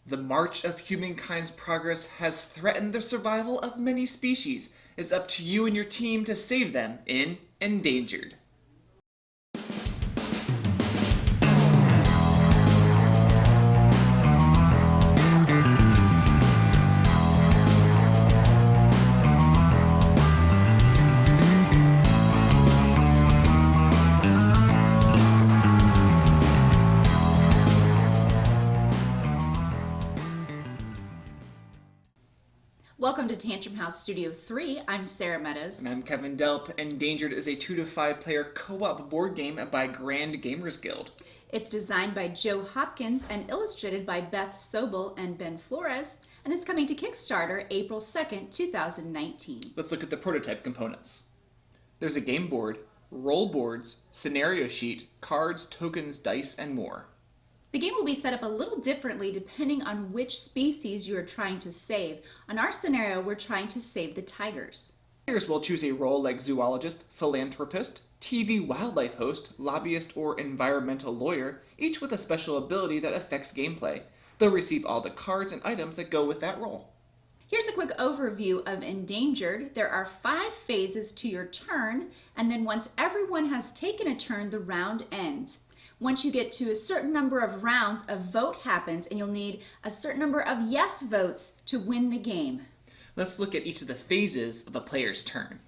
The march of humankind's progress has threatened the survival of many species. It's up to you and your team to save them in Endangered. Welcome to Tantrum House Studio 3. I'm Sara Meadows. And I'm Kevin Delp. Endangered is a 2 to 5 player co-op board game by Grand Gamers Guild. It's designed by Joe Hopkins and illustrated by Beth Sobel and Ben Flores, and it's coming to Kickstarter April 2nd, 2019. Let's look at the prototype components. There's a game board, roll boards, scenario sheet, cards, tokens, dice, and more. The game will be set up a little differently depending on which species you are trying to save. On our scenario, we're trying to save the tigers. Players will choose a role like zoologist, philanthropist, TV wildlife host, lobbyist, or environmental lawyer, each with a special ability that affects gameplay. They'll receive all the cards and items that go with that role. Here's a quick overview of Endangered. There are 5 phases to your turn, and then once everyone has taken a turn, the round ends. Once you get to a certain number of rounds, a vote happens, and you'll need a certain number of yes votes to win the game. Let's look at each of the phases of a player's turn.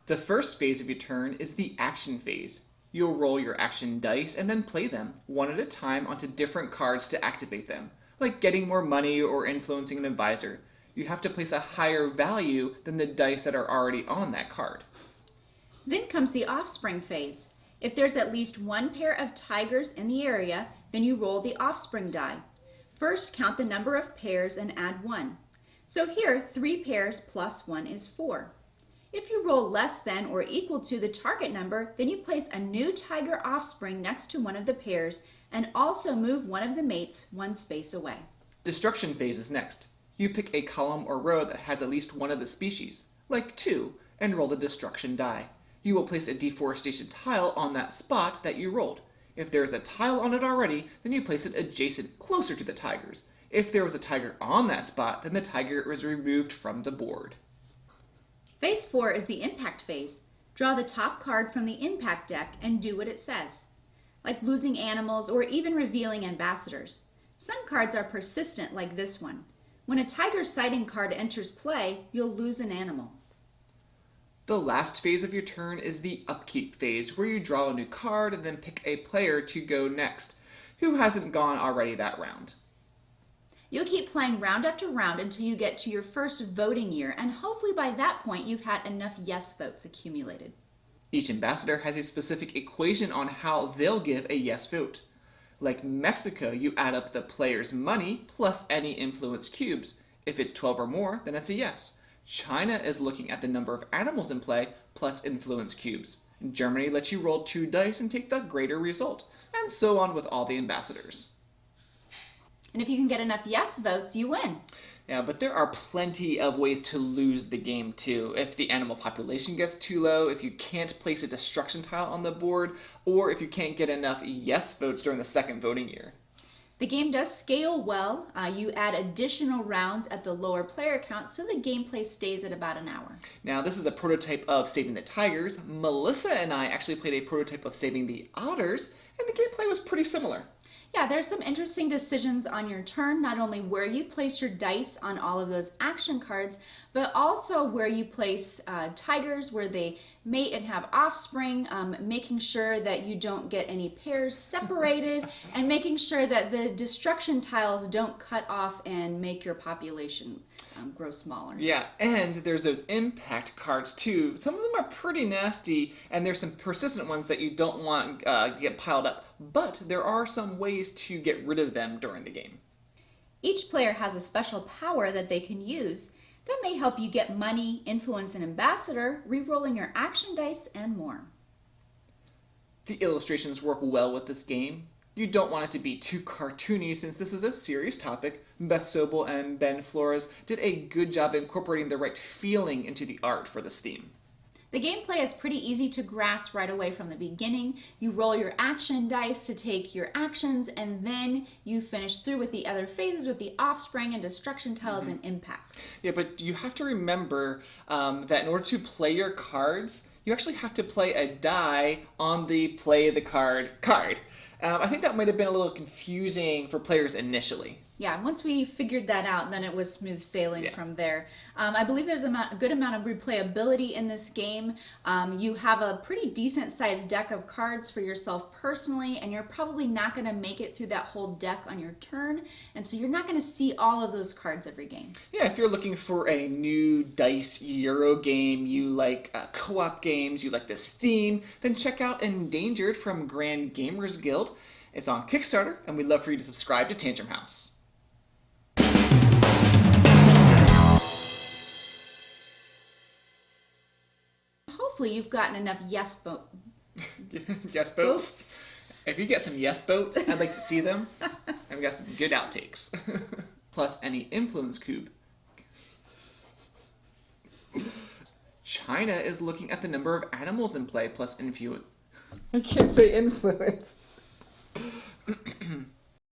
The first phase of your turn is the action phase. You'll roll your action dice and then play them, one at a time, onto different cards to activate them, like getting more money or influencing an advisor. You have to place a higher value than the dice that are already on that card. Then comes the Offspring Phase. If there's at least one pair of tigers in the area, then you roll the offspring die. First, count the number of pairs and add 1. So here, 3 pairs plus 1 is 4. If you roll less than or equal to the target number, then you place a new tiger offspring next to one of the pairs and also move one of the mates 1 space away. Destruction phase is next. You pick a column or row that has at least one of the species, like 2, and roll the destruction die. You will place a deforestation tile on that spot that you rolled. If there is a tile on it already, then you place it adjacent, closer to the tigers. If there was a tiger on that spot, then the tiger is removed from the board. Phase 4 is the Impact Phase. Draw the top card from the Impact deck and do what it says, like losing animals or even revealing ambassadors. Some cards are persistent, like this one. When a tiger sighting card enters play, you'll lose an animal. The last phase of your turn is the Upkeep Phase, where you draw a new card and then pick a player to go next, who hasn't gone already that round. You'll keep playing round after round until you get to your first voting year, and hopefully by that point you've had enough yes votes accumulated. Each ambassador has a specific equation on how they'll give a yes vote. Like Mexico, you add up the player's money plus any influence cubes. If it's 12 or more, then it's a yes. China is looking at the number of animals in play plus influence cubes. Germany lets you roll 2 dice and take the greater result, and so on with all the ambassadors. And if you can get enough yes votes, you win. Yeah, but there are plenty of ways to lose the game too. If the animal population gets too low, if you can't place a destruction tile on the board, or if you can't get enough yes votes during the second voting year. The game does scale well. You add additional rounds at the lower player count, so the gameplay stays at about an hour. Now, this is a prototype of Saving the Tigers. Melissa and I actually played a prototype of Saving the Otters, and the gameplay was pretty similar. Yeah, there's some interesting decisions on your turn, not only where you place your dice on all of those action cards, but also where you place tigers, where they mate and have offspring, making sure that you don't get any pairs separated, and making sure that the destruction tiles don't cut off and make your population grow smaller. Yeah, and there's those impact cards too. Some of them are pretty nasty, and there's some persistent ones that you don't want get piled up, but there are some ways to get rid of them during the game. Each player has a special power that they can use that may help you get money, influence an ambassador, re-rolling your action dice, and more. The illustrations work well with this game. You don't want it to be too cartoony since this is a serious topic. Beth Sobel and Ben Flores did a good job incorporating the right feeling into the art for this theme. The gameplay is pretty easy to grasp right away from the beginning. You roll your action dice to take your actions, and then you finish through with the other phases with the offspring and destruction tiles and impact. Yeah, but you have to remember that in order to play your cards, you actually have to play a die on the play the card card. I think that might have been a little confusing for players initially. Yeah, once we figured that out, then it was smooth sailing from there. I believe there's a good amount of replayability in this game. You have a pretty decent sized deck of cards for yourself personally, and you're probably not going to make it through that whole deck on your turn, and so you're not going to see all of those cards every game. Yeah, if you're looking for a new dice Euro game, you like co-op games, you like this theme, then check out Endangered from Grand Gamers Guild. It's on Kickstarter, and we'd love for you to subscribe to Tantrum House. Hopefully you've gotten enough yes Boats? If you get some yes boats, I'd like to see them. I've got some good outtakes. Plus any influence cube. China is looking at the number of animals in play plus influence. I can't say influence.